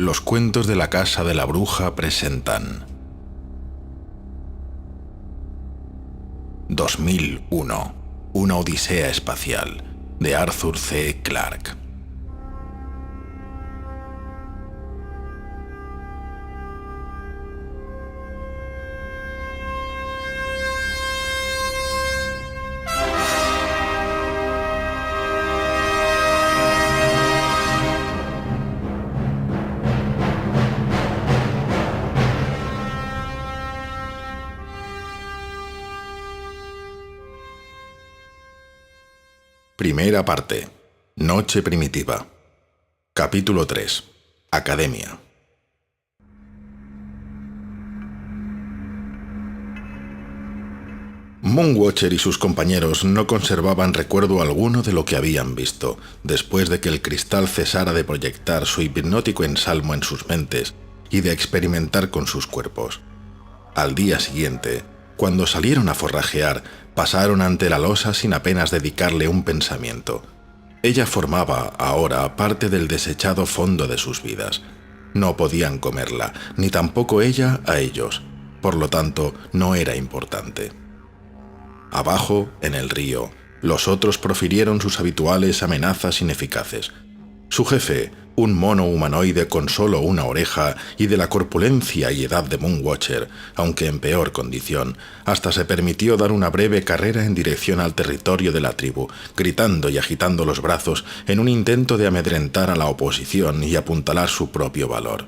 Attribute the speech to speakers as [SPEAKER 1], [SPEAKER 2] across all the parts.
[SPEAKER 1] Los cuentos de la casa de la bruja presentan 2001, una odisea espacial, de Arthur C. Clarke. Primera parte. Noche primitiva. Capítulo 3. Academia. Moonwatcher y sus compañeros no conservaban recuerdo alguno de lo que habían visto, después de que el cristal cesara de proyectar su hipnótico ensalmo en sus mentes y de experimentar con sus cuerpos. Al día siguiente, cuando salieron a forrajear, pasaron ante la losa sin apenas dedicarle un pensamiento. Ella formaba, ahora, parte del desechado fondo de sus vidas. No podían comerla, ni tampoco ella a ellos. Por lo tanto, no era importante. Abajo, en el río, los otros profirieron sus habituales amenazas ineficaces. Su jefe, un mono humanoide con solo una oreja y de la corpulencia y edad de Moonwatcher, aunque en peor condición, hasta se permitió dar una breve carrera en dirección al territorio de la tribu, gritando y agitando los brazos en un intento de amedrentar a la oposición y apuntalar su propio valor.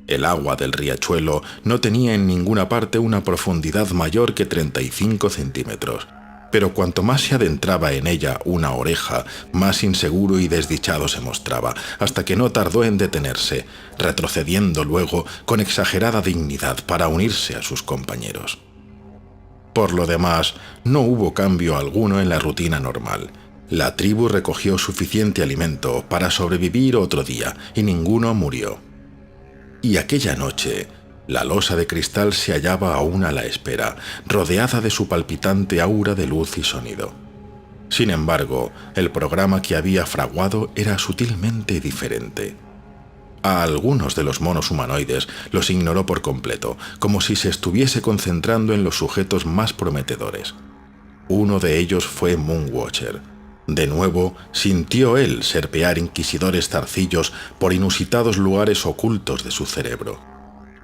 [SPEAKER 1] El agua del riachuelo no tenía en ninguna parte una profundidad mayor que 35 centímetros. Pero cuanto más se adentraba en ella una oreja, más inseguro y desdichado se mostraba, hasta que no tardó en detenerse, retrocediendo luego con exagerada dignidad para unirse a sus compañeros. Por lo demás, no hubo cambio alguno en la rutina normal. La tribu recogió suficiente alimento para sobrevivir otro día, y ninguno murió. Y aquella noche, la losa de cristal se hallaba aún a la espera, rodeada de su palpitante aura de luz y sonido. Sin embargo, el programa que había fraguado era sutilmente diferente. A algunos de los monos humanoides los ignoró por completo, como si se estuviese concentrando en los sujetos más prometedores. Uno de ellos fue Moonwatcher. De nuevo, sintió él serpear inquisidores zarcillos por inusitados lugares ocultos de su cerebro.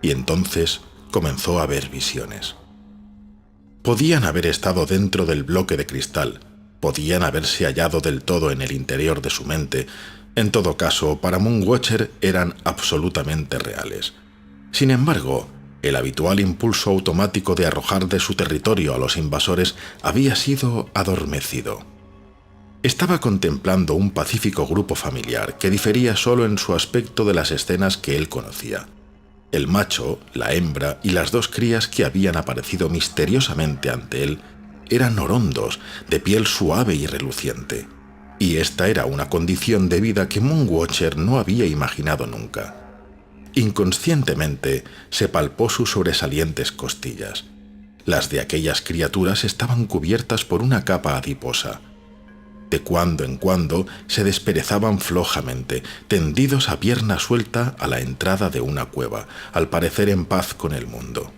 [SPEAKER 1] Y entonces comenzó a ver visiones. Podían haber estado dentro del bloque de cristal, podían haberse hallado del todo en el interior de su mente. En todo caso, para Moonwatcher eran absolutamente reales. Sin embargo, el habitual impulso automático de arrojar de su territorio a los invasores había sido adormecido. Estaba contemplando un pacífico grupo familiar que difería solo en su aspecto de las escenas que él conocía. El macho, la hembra y las dos crías que habían aparecido misteriosamente ante él eran orondos, de piel suave y reluciente. Y esta era una condición de vida que Moonwatcher no había imaginado nunca. Inconscientemente se palpó sus sobresalientes costillas. Las de aquellas criaturas estaban cubiertas por una capa adiposa. De cuando en cuando se desperezaban flojamente, tendidos a pierna suelta a la entrada de una cueva, al parecer en paz con el mundo.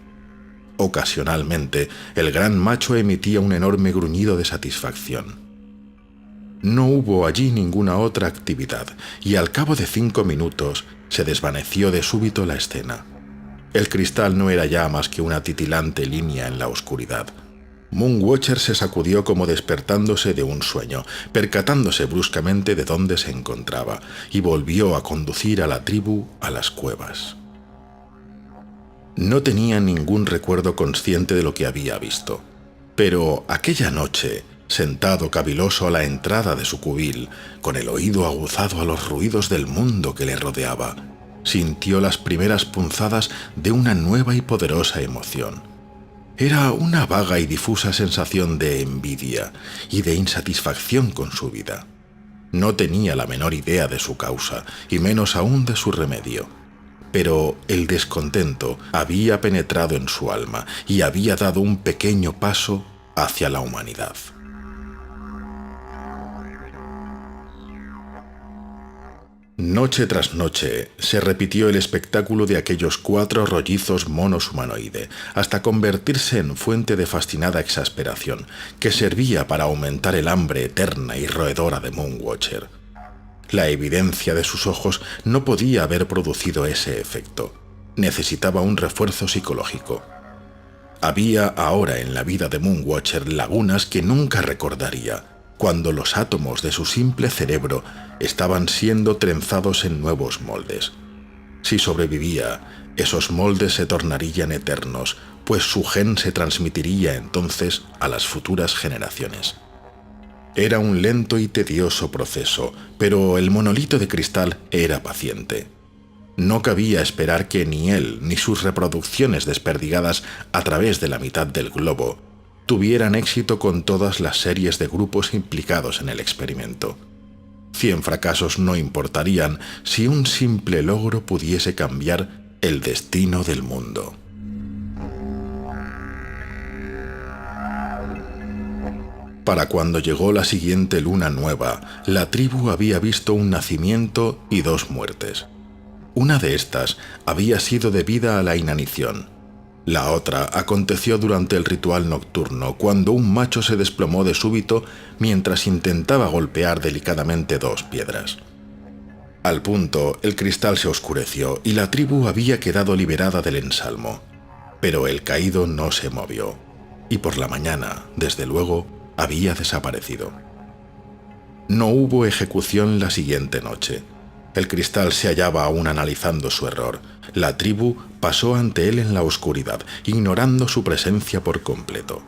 [SPEAKER 1] Ocasionalmente, el gran macho emitía un enorme gruñido de satisfacción. No hubo allí ninguna otra actividad, y al cabo de 5 minutos se desvaneció de súbito la escena. El cristal no era ya más que una titilante línea en la oscuridad. Moonwatcher se sacudió como despertándose de un sueño, percatándose bruscamente de dónde se encontraba, y volvió a conducir a la tribu a las cuevas. No tenía ningún recuerdo consciente de lo que había visto, pero aquella noche, sentado caviloso a la entrada de su cubil, con el oído aguzado a los ruidos del mundo que le rodeaba, sintió las primeras punzadas de una nueva y poderosa emoción. Era una vaga y difusa sensación de envidia y de insatisfacción con su vida. No tenía la menor idea de su causa, y menos aún de su remedio. Pero el descontento había penetrado en su alma y había dado un pequeño paso hacia la humanidad. Noche tras noche se repitió el espectáculo de aquellos 4 rollizos monos humanoide, hasta convertirse en fuente de fascinada exasperación, que servía para aumentar el hambre eterna y roedora de Moonwatcher. La evidencia de sus ojos no podía haber producido ese efecto. Necesitaba un refuerzo psicológico. Había ahora en la vida de Moonwatcher lagunas que nunca recordaría, cuando los átomos de su simple cerebro estaban siendo trenzados en nuevos moldes. Si sobrevivía, esos moldes se tornarían eternos, pues su gen se transmitiría entonces a las futuras generaciones. Era un lento y tedioso proceso, pero el monolito de cristal era paciente. No cabía esperar que ni él ni sus reproducciones desperdigadas a través de la mitad del globo tuvieran éxito con todas las series de grupos implicados en el experimento. 100 fracasos no importarían si un simple logro pudiese cambiar el destino del mundo. Para cuando llegó la siguiente luna nueva, la tribu había visto un nacimiento y 2 muertes. Una de estas había sido debida a la inanición. La otra aconteció durante el ritual nocturno, cuando un macho se desplomó de súbito mientras intentaba golpear delicadamente 2 piedras. Al punto, el cristal se oscureció y la tribu había quedado liberada del ensalmo. Pero el caído no se movió, y por la mañana, desde luego, había desaparecido. No hubo ejecución la siguiente noche. El cristal se hallaba aún analizando su error. La tribu pasó ante él en la oscuridad, ignorando su presencia por completo.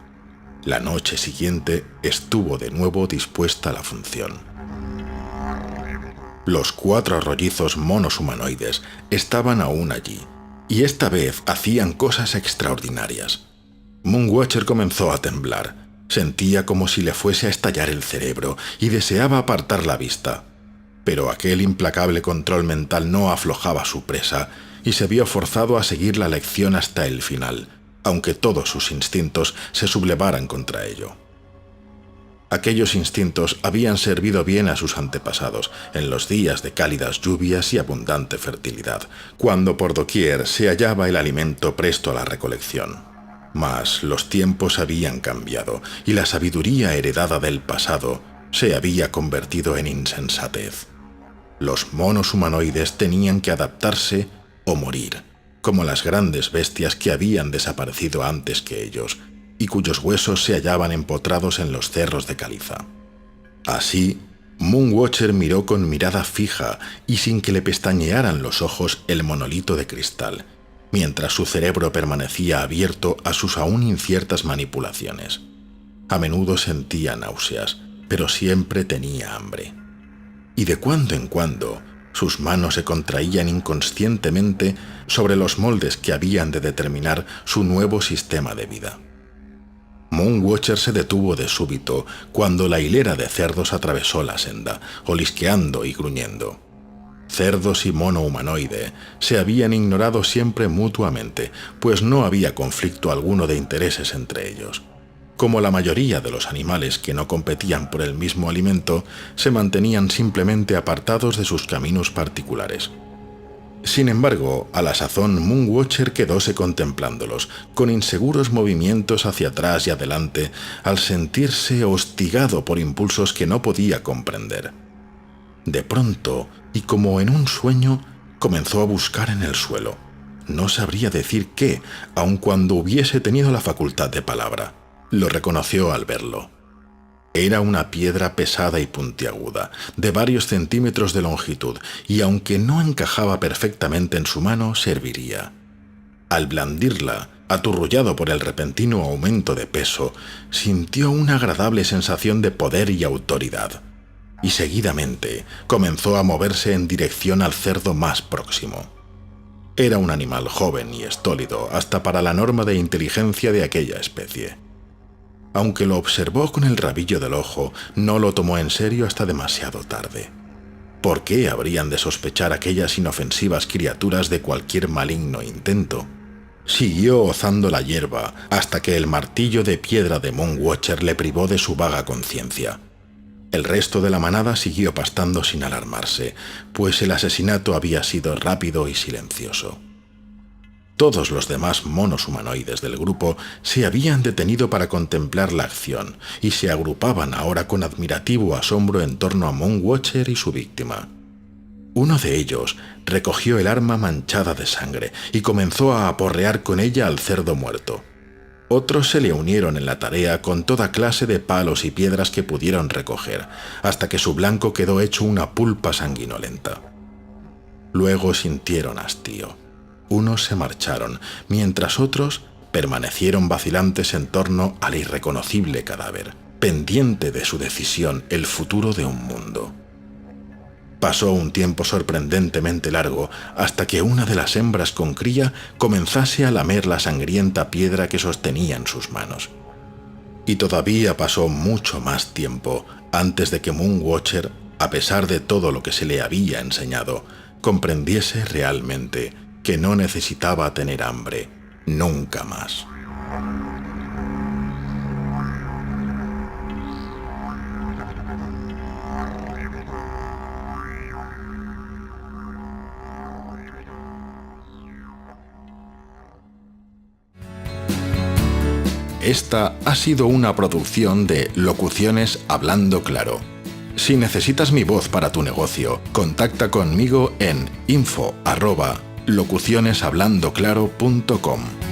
[SPEAKER 1] La noche siguiente estuvo de nuevo dispuesta a la función. Los 4 rollizos monos humanoides estaban aún allí, y esta vez hacían cosas extraordinarias. Moonwatcher comenzó a temblar. Sentía como si le fuese a estallar el cerebro y deseaba apartar la vista. Pero aquel implacable control mental no aflojaba su presa y se vio forzado a seguir la lección hasta el final, aunque todos sus instintos se sublevaran contra ello. Aquellos instintos habían servido bien a sus antepasados en los días de cálidas lluvias y abundante fertilidad, cuando por doquier se hallaba el alimento presto a la recolección. Mas los tiempos habían cambiado y la sabiduría heredada del pasado se había convertido en insensatez. Los monos humanoides tenían que adaptarse o morir, como las grandes bestias que habían desaparecido antes que ellos, y cuyos huesos se hallaban empotrados en los cerros de caliza. Así, Moonwatcher miró con mirada fija y sin que le pestañearan los ojos el monolito de cristal, mientras su cerebro permanecía abierto a sus aún inciertas manipulaciones. A menudo sentía náuseas, pero siempre tenía hambre. Y de cuando en cuando, sus manos se contraían inconscientemente sobre los moldes que habían de determinar su nuevo sistema de vida. Moonwatcher se detuvo de súbito cuando la hilera de cerdos atravesó la senda, olisqueando y gruñendo. Cerdos y mono humanoide se habían ignorado siempre mutuamente, pues no había conflicto alguno de intereses entre ellos. Como la mayoría de los animales que no competían por el mismo alimento, se mantenían simplemente apartados de sus caminos particulares. Sin embargo, a la sazón Moonwatcher quedóse contemplándolos, con inseguros movimientos hacia atrás y adelante, al sentirse hostigado por impulsos que no podía comprender. De pronto, y como en un sueño, comenzó a buscar en el suelo. No sabría decir qué, aun cuando hubiese tenido la facultad de palabra. Lo reconoció al verlo. Era una piedra pesada y puntiaguda, de varios centímetros de longitud, y aunque no encajaba perfectamente en su mano, serviría. Al blandirla, aturrullado por el repentino aumento de peso, sintió una agradable sensación de poder y autoridad, y seguidamente comenzó a moverse en dirección al cerdo más próximo. Era un animal joven y estólido, hasta para la norma de inteligencia de aquella especie. Aunque lo observó con el rabillo del ojo, no lo tomó en serio hasta demasiado tarde. ¿Por qué habrían de sospechar aquellas inofensivas criaturas de cualquier maligno intento? Siguió hozando la hierba hasta que el martillo de piedra de Moonwatcher le privó de su vaga conciencia. El resto de la manada siguió pastando sin alarmarse, pues el asesinato había sido rápido y silencioso. Todos los demás monos humanoides del grupo se habían detenido para contemplar la acción y se agrupaban ahora con admirativo asombro en torno a Moonwatcher y su víctima. Uno de ellos recogió el arma manchada de sangre y comenzó a aporrear con ella al cerdo muerto. Otros se le unieron en la tarea con toda clase de palos y piedras que pudieron recoger, hasta que su blanco quedó hecho una pulpa sanguinolenta. Luego sintieron hastío. Unos se marcharon, mientras otros permanecieron vacilantes en torno al irreconocible cadáver, pendiente de su decisión el futuro de un mundo. Pasó un tiempo sorprendentemente largo hasta que una de las hembras con cría comenzase a lamer la sangrienta piedra que sostenía en sus manos. Y todavía pasó mucho más tiempo antes de que Moonwatcher, a pesar de todo lo que se le había enseñado, comprendiese realmente que no necesitaba tener hambre nunca más. Esta ha sido una producción de Locuciones Hablando Claro. Si necesitas mi voz para tu negocio, contacta conmigo en info@locucioneshablandoclaro.com.